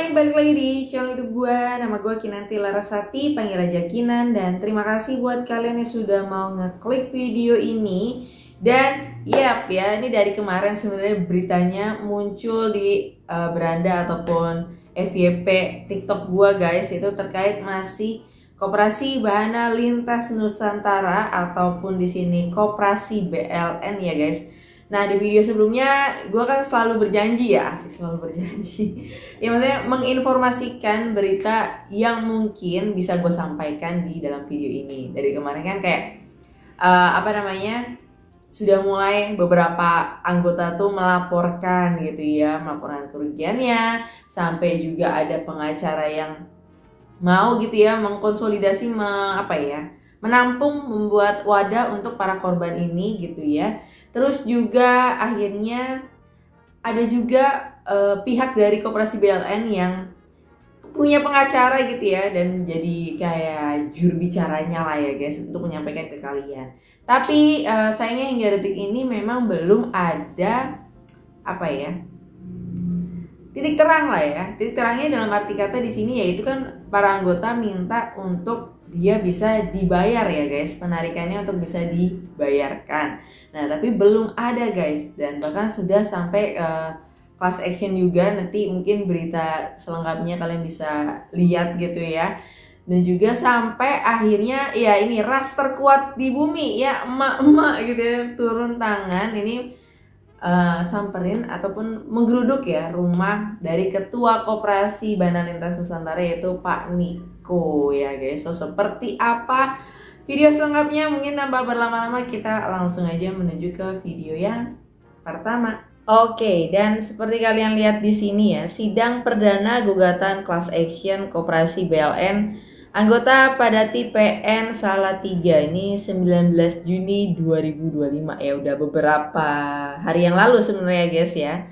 Hai, balik lagi di channel YouTube gue. Nama gue Kinanti Larasati, panggil aja Kinan. Dan terima kasih buat kalian yang sudah mau ngeklik video ini. Dan ya, ini dari kemarin sebenarnya beritanya muncul di beranda ataupun FYP TikTok gue guys. Itu terkait masih Koperasi Bahana Lintas Nusantara ataupun di sini Koperasi BLN ya guys. Nah, di video sebelumnya gue kan selalu berjanji ya, selalu berjanji. Ya maksudnya menginformasikan berita yang mungkin bisa gue sampaikan di dalam video ini. Dari kemarin kan kayak sudah mulai beberapa anggota tuh melaporkan gitu ya, melaporkan kerugiannya, sampai juga ada pengacara yang mau gitu ya mengkonsolidasi menampung, membuat wadah untuk para korban ini gitu ya. Terus juga akhirnya ada juga pihak dari Koperasi BLN yang punya pengacara gitu ya, dan jadi kayak juru bicaranya lah ya guys untuk menyampaikan ke kalian. Tapi sayangnya hingga detik ini memang belum ada titik terang lah ya. Titik terangnya dalam arti kata di sini yaitu kan para anggota minta untuk dia bisa dibayar ya guys, penarikannya untuk bisa dibayarkan. Nah tapi belum ada guys, dan bahkan sudah sampai class action juga. Nanti mungkin berita selengkapnya kalian bisa lihat gitu ya. Dan juga sampai akhirnya ya ini ras terkuat di bumi ya, emak-emak gitu ya, turun tangan ini samperin ataupun menggeruduk ya rumah dari Ketua Koperasi Bahana Lintas Nusantara yaitu Pak Niko ya guys. So seperti apa video selengkapnya, mungkin tanpa berlama-lama kita langsung aja menuju ke video yang pertama. Oke, dan seperti kalian lihat di sini ya, sidang perdana gugatan class action Koperasi BLN anggota Padati PN Salatiga ini 19 Juni 2025 ya, udah beberapa hari yang lalu sebenarnya guys ya.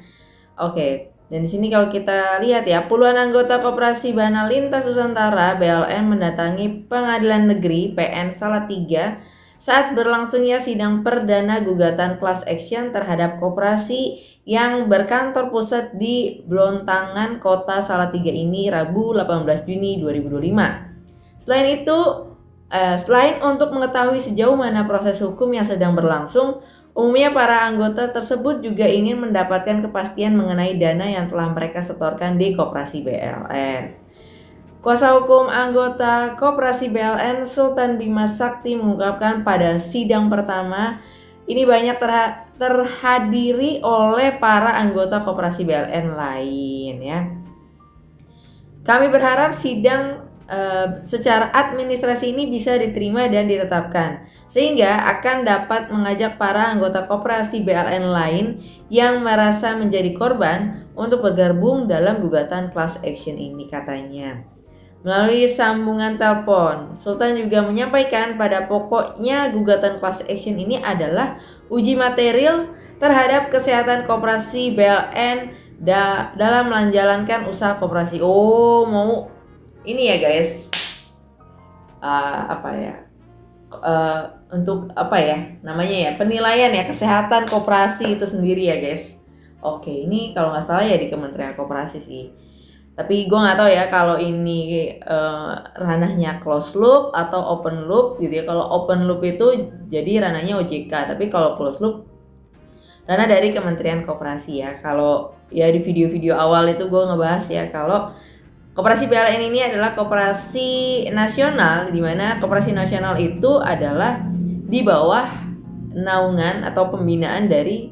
Oke, dan di sini kalau kita lihat ya, puluhan anggota Koperasi Bahana Lintas Nusantara BLN mendatangi Pengadilan Negeri PN Salatiga saat berlangsungnya sidang perdana gugatan class action terhadap koperasi yang berkantor pusat di Blontangan, Kota Salatiga ini Rabu 18 Juni 2025. Selain untuk mengetahui sejauh mana proses hukum yang sedang berlangsung, umumnya para anggota tersebut juga ingin mendapatkan kepastian mengenai dana yang telah mereka setorkan di Koperasi BLN. Kuasa hukum anggota Koperasi BLN Sultan Bima Sakti mengungkapkan pada sidang pertama ini banyak terhadiri oleh para anggota Koperasi BLN lain ya. Kami berharap sidang secara administrasi ini bisa diterima dan ditetapkan, sehingga akan dapat mengajak para anggota Koperasi BLN lain yang merasa menjadi korban untuk bergabung dalam gugatan class action ini, katanya. Melalui sambungan telepon, Sultan juga menyampaikan pada pokoknya gugatan class action ini adalah uji material terhadap kesehatan Koperasi BLN dalam menjalankan usaha koperasi. Mau ini ya guys, penilaian ya kesehatan koperasi itu sendiri ya guys. Oke, ini kalau nggak salah ya di Kementerian Koperasi sih. Tapi gue nggak tahu ya kalau ini ranahnya closed loop atau open loop gitu ya. Kalau open loop itu jadi ranahnya OJK, tapi kalau closed loop ranah dari Kementerian Koperasi ya. Kalau ya di video-video awal itu gue ngebahas ya kalau Koperasi BLN ini adalah koperasi nasional, di mana koperasi nasional itu adalah di bawah naungan atau pembinaan dari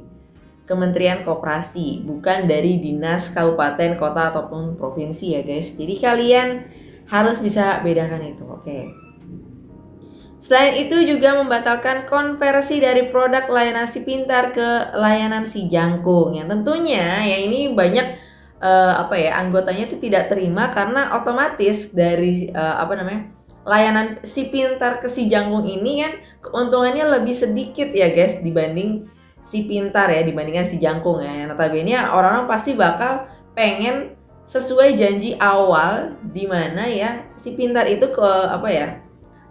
Kementerian Koperasi, bukan dari dinas, kabupaten, kota ataupun provinsi ya guys. Jadi kalian harus bisa bedakan itu, oke. Selain itu juga membatalkan konversi dari produk layanan Si Pintar ke layanan Si Jangkung, yang tentunya ya ini banyak anggotanya itu tidak terima karena otomatis dari layanan Si Pintar ke Si Jangkung ini kan keuntungannya lebih sedikit ya guys dibanding Si Pintar ya, dibandingkan Si Jangkung ya. Notabene orang-orang pasti bakal pengen sesuai janji awal, di mana ya Si Pintar itu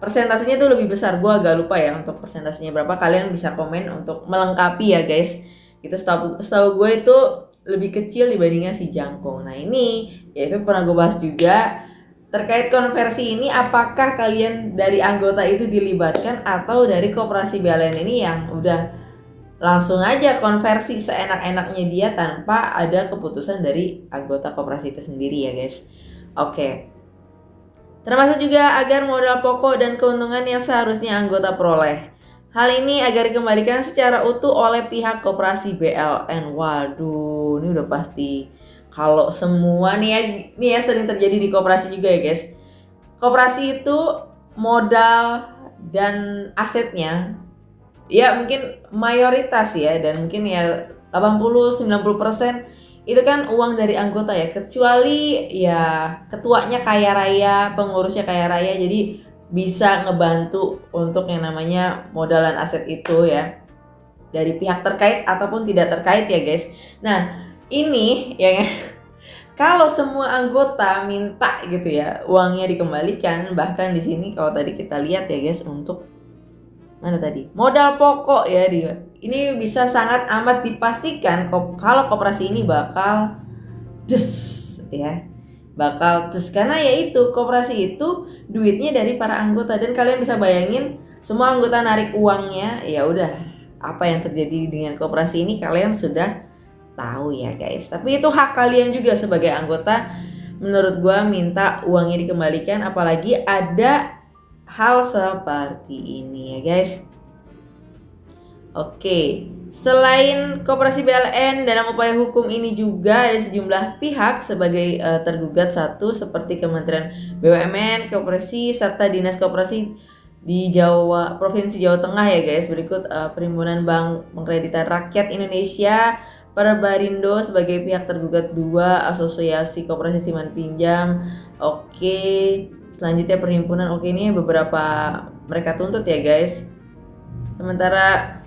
persentasenya tuh lebih besar. Gue agak lupa ya untuk persentasenya berapa, kalian bisa komen untuk melengkapi ya guys. Itu setahu gue itu lebih kecil dibandingkan Si Jangkung. Nah ini ya itu pernah gue bahas juga. Terkait konversi ini, apakah kalian dari anggota itu dilibatkan atau dari koperasi BLN ini yang udah langsung aja konversi seenak-enaknya dia tanpa ada keputusan dari anggota koperasi itu sendiri ya guys. Oke. Termasuk juga agar modal pokok dan keuntungan yang seharusnya anggota peroleh. Hal ini agar dikembalikan secara utuh oleh pihak koperasi BLN. Waduh, ini udah pasti. Kalau semua nih ya sering terjadi di koperasi juga ya guys. Koperasi itu modal dan asetnya ya mungkin mayoritas ya, dan mungkin ya 80-90% itu kan uang dari anggota ya, kecuali ya ketuanya kaya raya, pengurusnya kaya raya, jadi bisa ngebantu untuk yang namanya modal dan aset itu ya dari pihak terkait ataupun tidak terkait ya guys. Nah ini ya kalau semua anggota minta gitu ya uangnya dikembalikan, bahkan di sini kalau tadi kita lihat ya guys untuk mana tadi modal pokok ya dia, ini bisa sangat amat dipastikan kalau koperasi ini bakal karena yaitu koperasi itu duitnya dari para anggota, dan kalian bisa bayangin semua anggota narik uangnya, ya udah apa yang terjadi dengan koperasi ini kalian sudah tahu ya guys. Tapi itu hak kalian juga sebagai anggota menurut gua minta uangnya dikembalikan, apalagi ada hal seperti ini ya guys. Oke, selain koperasi BLN dalam upaya hukum ini juga ada sejumlah pihak sebagai tergugat satu seperti Kementerian BUMN, Koperasi serta Dinas Koperasi di Provinsi Jawa Tengah ya guys. Berikut Perhimpunan Bank Pengkreditan Rakyat Indonesia, Perbarindo sebagai pihak tergugat 2, Asosiasi Koperasi Simpan Pinjam. Oke, selanjutnya perhimpunan. Oke, ini beberapa mereka tuntut ya guys. Sementara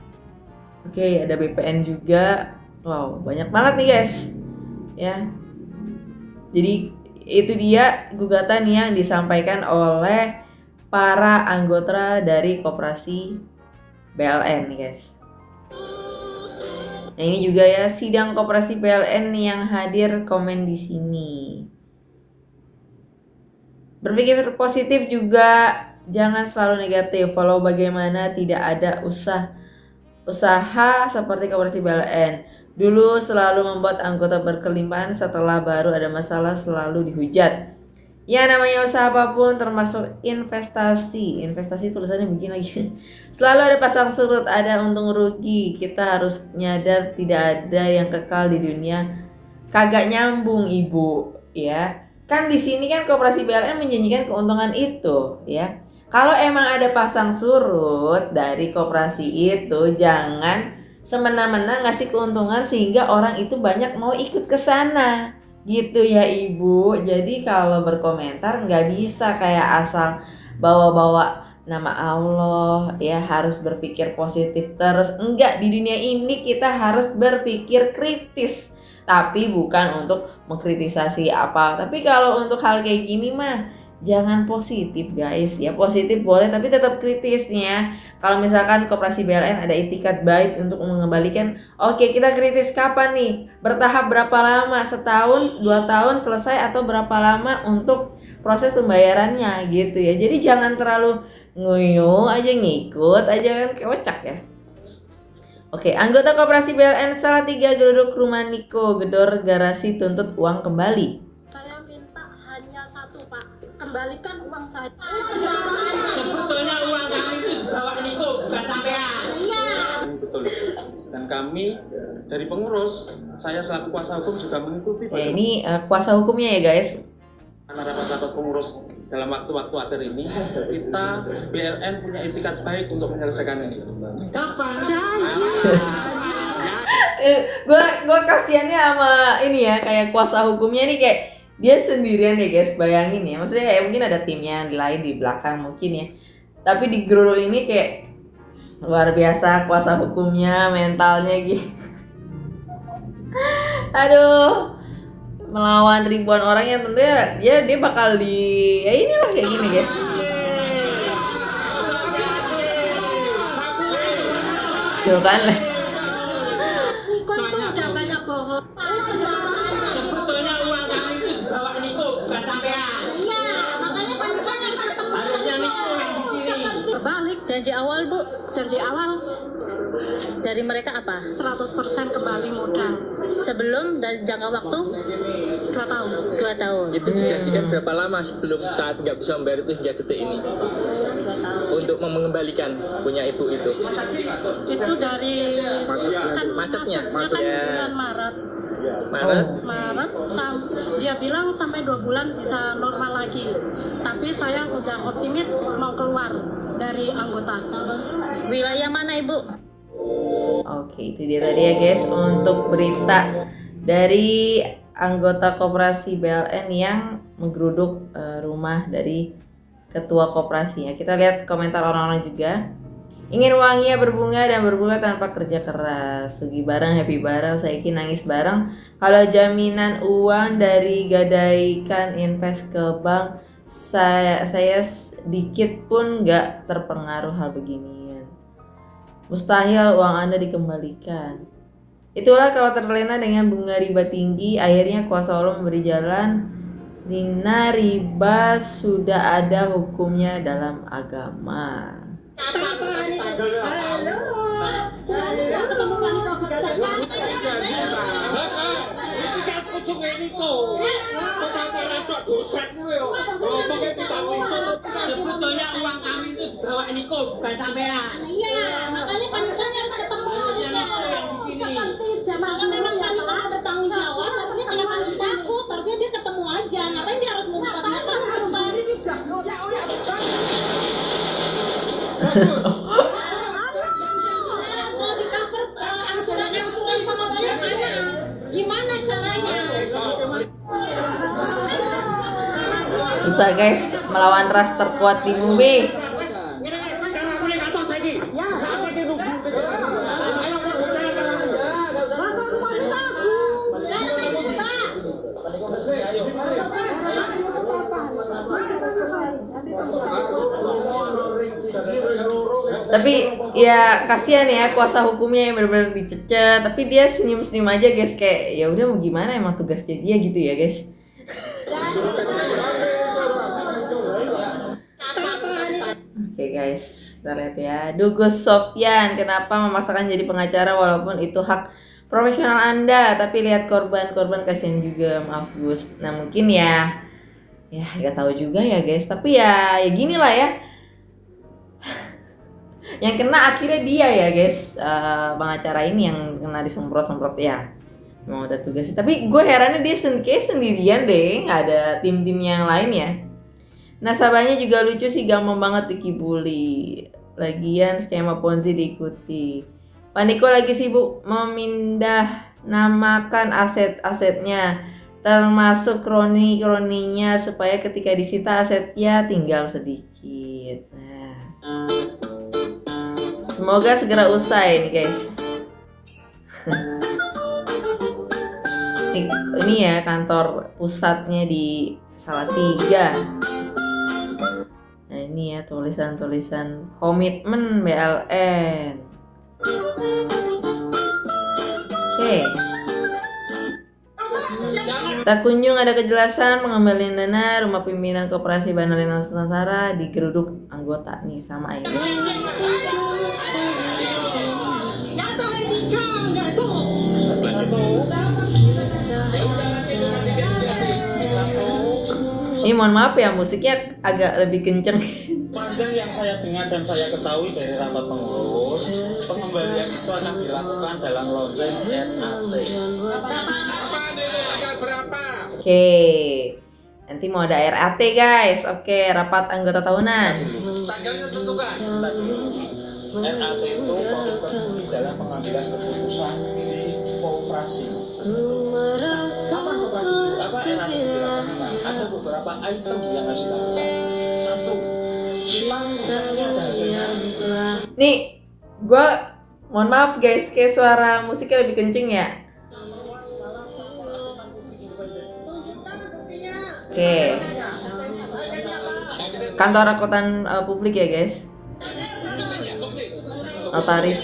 ada BPN juga. Wow, banyak banget nih guys. Ya. Jadi itu dia gugatan yang disampaikan oleh para anggota dari koperasi BLN nih guys. Nah, ini juga ya sidang koperasi BLN yang hadir komen di sini. Berpikir positif juga, jangan selalu negatif. Walau bagaimana tidak ada usaha seperti koperasi BLN. Dulu selalu membuat anggota berkelimpahan, setelah baru ada masalah selalu dihujat. Ya namanya usaha apapun termasuk investasi tulisannya begini lagi. Selalu ada pasang surut, ada untung rugi. Kita harus nyadar tidak ada yang kekal di dunia. Kagak nyambung ibu ya. Kan di sini kan koperasi BLN menjanjikan keuntungan itu ya. Kalau emang ada pasang surut dari koperasi itu, jangan semena-mena ngasih keuntungan sehingga orang itu banyak mau ikut ke sana. Gitu ya ibu. Jadi kalau berkomentar nggak bisa kayak asal bawa-bawa nama Allah ya, harus berpikir positif terus. Enggak, di dunia ini kita harus berpikir kritis, tapi bukan untuk mengkritisasi apa. Tapi kalau untuk hal kayak gini mah jangan positif guys ya. Positif boleh tapi tetap kritisnya. Kalau misalkan koperasi BLN ada itikat baik untuk mengembalikan, oke, kita kritis kapan nih, bertahap berapa lama, setahun 2 tahun selesai atau berapa lama untuk proses pembayarannya gitu ya. Jadi jangan terlalu nguyuh aja, ngikut aja kan kocak ya. Oke, anggota koperasi BLN Salatiga Geruduk Rumah Niko Gedor Garasi tuntut uang kembali. Saya minta hanya satu Pak, kembalikan uang saya. Sebetulnya uang kami itu dibawa Niko, bukan sampean. Iya. Betul. Dan kami dari pengurus, saya selaku kuasa hukum juga mengikuti. Ya, ini kuasa hukumnya ya guys. Rapat-rapat pengurus dalam waktu-waktu akhir ini, kita BLN punya itikat baik untuk menyelesaikan ini. Kapan? Gue kasiannya sama ini ya, kayak kuasa hukumnya nih kayak dia sendirian ya guys, bayangin ya. Maksudnya kayak mungkin ada timnya lain di belakang mungkin ya. Tapi di geruduk ini kayak luar biasa kuasa hukumnya, mentalnya gitu. Aduh, melawan ribuan orang yang tentunya dia bakal ya inilah kayak gini guys. Tuh kan lah. Niko itu udah banyak bohong. Sebetulnya uang kami itu dibawa Janji awal Bu Janji awal dari mereka apa? 100% kembali modal. Sebelum dan jangka waktu 2 tahun. 2 tahun. Itu dijanjikan berapa lama sebelum saat nggak bisa membayar itu hingga detik ini? 2 tahun. Untuk mengembalikan punya ibu itu. Itu dari kan Macetnya. kan bulan Maret. Maret Dia bilang sampai 2 bulan bisa normal lagi. Tapi saya udah optimis mau keluar dari anggota. Wilayah mana Ibu? Oke, itu dia tadi ya guys untuk berita dari anggota koperasi BLN yang menggeruduk rumah dari ketua koperasinya. Kita lihat komentar orang-orang juga. Ingin uangnya berbunga dan berbunga tanpa kerja keras. Sugi bareng, happy bareng, saiki nangis bareng. Kalau jaminan uang dari gadaikan invest ke bank, saya sedikit pun nggak terpengaruh hal beginian. Mustahil uang Anda dikembalikan. Itulah kalau terlena dengan bunga riba tinggi, akhirnya kuasa Allah memberi jalan. Rina riba sudah ada hukumnya dalam agama. Sebetulnya uang kami itu dibawa Niko, bukan sampean. Iya, makanya panitia harus ketemu harusnya. Kalau memang panitia bertanggung jawab, harusnya kenapa harus takut? Harusnya dia ketemu aja. Ngapain dia harus mengungkapnya? Kan harus mau di cover angsuran sama bayar mana? Gimana caranya? Susah guys, melawan ras terkuat di bumi. Tapi ya kasihan ya kuasa hukumnya yang benar-benar dicecet, tapi dia senyum-senyum aja guys, kayak ya udah mau gimana, emang tugasnya dia gitu ya guys. Oke guys, kita lihat ya. Dugus Sofyan, kenapa memaksakan jadi pengacara walaupun itu hak profesional Anda, tapi lihat korban kasihan juga, maaf Gus. Nah mungkin ya nggak tahu juga ya guys, tapi ya gini lah ya. Yang kena akhirnya dia ya guys, pengacara ini yang kena disemprot-semprot ya. Mau ada tugas, tapi gue herannya dia kayak sendirian deh, nggak ada tim-tim yang lain ya. Nasabahnya juga lucu sih, gampang banget dikibuli. Lagian skema Ponzi diikuti. Paniko lagi sibuk memindah namakan aset-asetnya, termasuk kroni-kroninya, supaya ketika disita asetnya tinggal sedikit. Nah, semoga segera usai nih guys. Ini ya kantor pusatnya di Salatiga. Nah ini ya tulisan-tulisan komitmen BLN. Oke. Tak kunjung ada kejelasan pengembalian dana rumah pimpinan koperasi Bandar Nusantara digeruduk anggota nih sama ini. Ini mohon maaf ya, musiknya agak lebih kenceng. Panjang yang saya dengar dan saya ketahui dari rapat pengurus, pengembalian itu akan dilakukan dalam lonceng RAT. Oke, nanti mau ada RAT guys. Oke, rapat anggota tahunan. Tanggalnya tentukan. RAT itu komitmen dalam pengambilan keputusan di koperasi. Kapan koperasi itu? Apa RAT dilakukan? Ada beberapa item yang harus dilakukan. Satu, nih, gue mohon maaf guys, kayak suara musiknya lebih kenceng ya. Oke, kantor akuntan publik ya guys, notaris.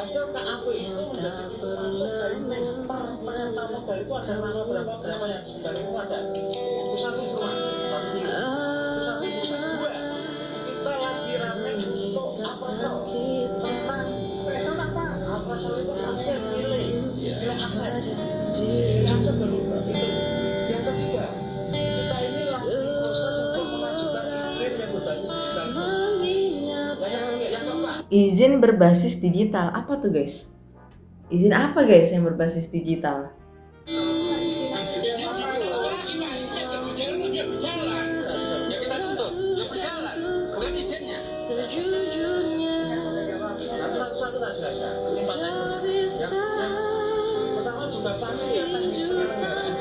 hasil KAP itu menjadi masuk dari pengantar modal itu ada nama berapa yang sebenarnya itu ada. Itu satu semua. Dua, kita lagi rame-rame untuk appraisal tentang appraisal itu aset nilai aset. Nilai aset baru itu. Yang ketiga, kita ini lagi proses untuk mengajukan izin yang berbasis digital. Yang keempat, Izin berbasis digital. Apa tuh guys? Izin apa guys yang berbasis digital? pertama juga kami ya teknis penyelenggaraan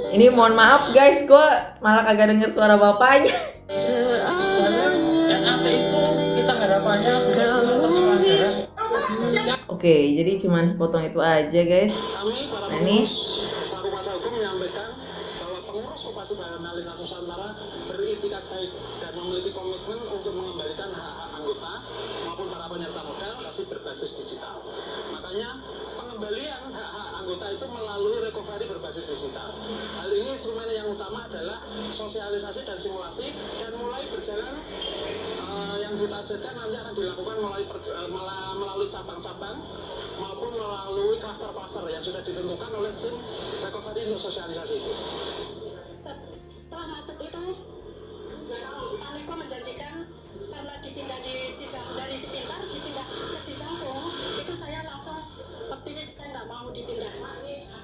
Ini mohon maaf guys, gue malah kagak denger suara bapaknya. RAT itu kita harapannya benar-benar terselenggara. Oke, jadi cuman sepotong itu aja guys. Kami para Nah, ini pengurus selaku kuasa hukum menyampaikan bahwa pengurus Koperasi Bayaran Alih Nusantara beritikat baik dan memiliki komitmen untuk mengembalikan hak-hak anggota maupun para penyerta modal masih berbasis digital. Makanya pengembalian hak-hak anggota itu melalui recovery berbasis digital. Hal ini instrumen yang utama adalah sosialisasi dan simulasi dan mulai berjalan yang ditargetkan nanti akan dilakukan melalui cabang-cabang maupun melalui klaster-klaster yang sudah ditentukan oleh tim recovery untuk sosialisasi itu. Setelah macet itu Paniko menjanjikan karena dipindah dari si Pintar dipindah ke si Campung, itu saya langsung optimis, saya nggak mau dipindah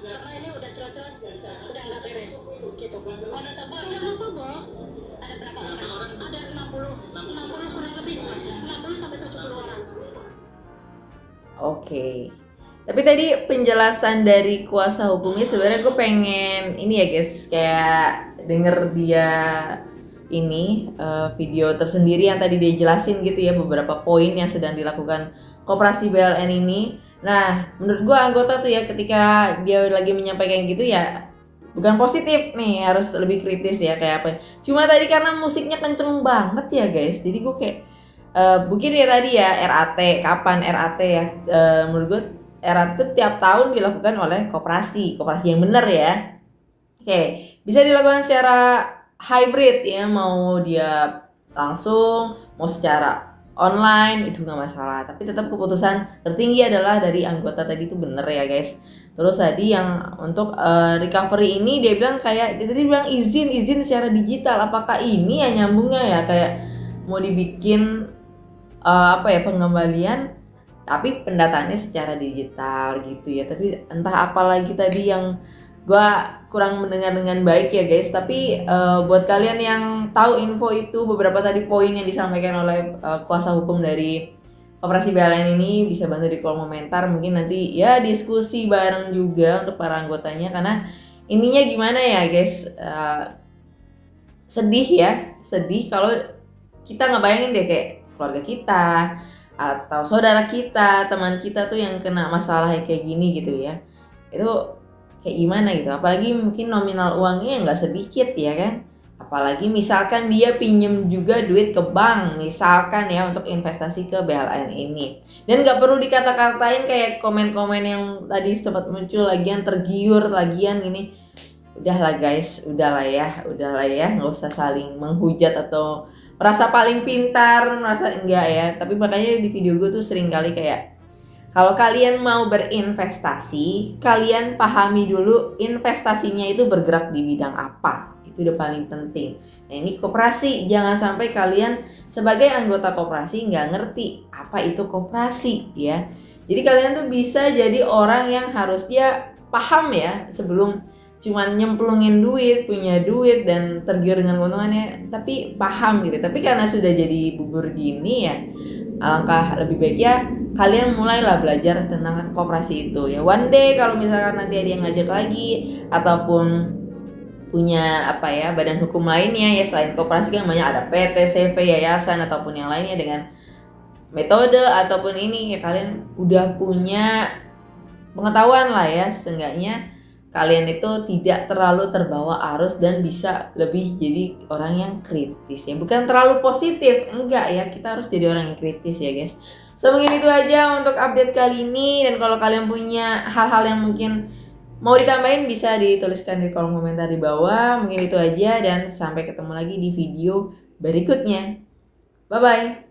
karena ini udah jelas-jelas udah nggak beres gitu. Wonosobo ada berapa orang? Ada 60 kurang lebih 60 sampai 70 orang. oke. Tapi tadi penjelasan dari kuasa hukumnya sebenarnya gue pengen ini ya guys, kayak denger dia ini video tersendiri yang tadi dia jelasin gitu ya, beberapa poin yang sedang dilakukan Koperasi BLN ini. Nah, menurut gue anggota tuh ya ketika dia lagi menyampaikan gitu ya bukan positif nih, harus lebih kritis ya kayak apa. Cuma tadi karena musiknya kenceng banget ya guys, jadi gue kayak mungkin ya tadi ya RAT, kapan RAT ya, menurut gue RAT itu tiap tahun dilakukan oleh koperasi yang benar ya. Oke, bisa dilakukan secara hybrid ya, mau dia langsung, mau secara online itu nggak masalah, tapi tetap keputusan tertinggi adalah dari anggota tadi itu bener ya guys. Terus tadi yang untuk recovery ini dia bilang kayak dia tadi bilang izin secara digital, apakah ini ya nyambungnya ya kayak mau dibikin pengembalian tapi pendataannya secara digital gitu ya. Tapi entah apa lagi tadi yang gua kurang mendengar dengan baik ya guys. Tapi buat kalian yang tahu info itu, beberapa tadi poin yang disampaikan oleh kuasa hukum dari Koperasi BLN ini bisa bantu di kolom komentar. Mungkin nanti ya diskusi bareng juga untuk para anggotanya, karena ininya gimana ya guys, sedih kalau kita ngebayangin deh kayak keluarga kita atau saudara kita, teman kita tuh yang kena masalah kayak gini gitu ya. Itu kayak gimana gitu, apalagi mungkin nominal uangnya nggak sedikit ya kan. Apalagi misalkan dia pinjem juga duit ke bank misalkan ya untuk investasi ke BLN ini. Dan nggak perlu dikata-katain kayak komen-komen yang tadi sempat muncul lagian tergiur lagian gini. Udahlah guys, udahlah ya, nggak usah saling menghujat atau merasa paling pintar, merasa enggak ya. Tapi makanya di video gue tuh sering kali kayak kalau kalian mau berinvestasi, kalian pahami dulu investasinya itu bergerak di bidang apa. Itu udah paling penting. Nah ini koperasi, jangan sampai kalian sebagai anggota koperasi nggak ngerti apa itu koperasi ya. Jadi kalian tuh bisa jadi orang yang harusnya paham ya sebelum cuman nyemplungin duit, punya duit dan tergiur dengan keuntungannya, tapi paham gitu. Tapi karena sudah jadi bubur gini ya, alangkah lebih baiknya kalian mulailah belajar tentang koperasi itu ya. One day kalau misalkan nanti ada yang ngajak lagi ataupun punya badan hukum lainnya ya selain koperasi kan banyak, ada PT, CV, yayasan ataupun yang lainnya dengan metode ataupun ini ya, kalian udah punya pengetahuan lah ya, seenggaknya kalian itu tidak terlalu terbawa arus dan bisa lebih jadi orang yang kritis ya, bukan terlalu positif, enggak ya, kita harus jadi orang yang kritis ya guys. So mungkin itu aja untuk update kali ini, dan kalau kalian punya hal-hal yang mungkin Mau ditambahin bisa dituliskan di kolom komentar di bawah. Mungkin itu aja dan sampai ketemu lagi di video berikutnya. Bye-bye.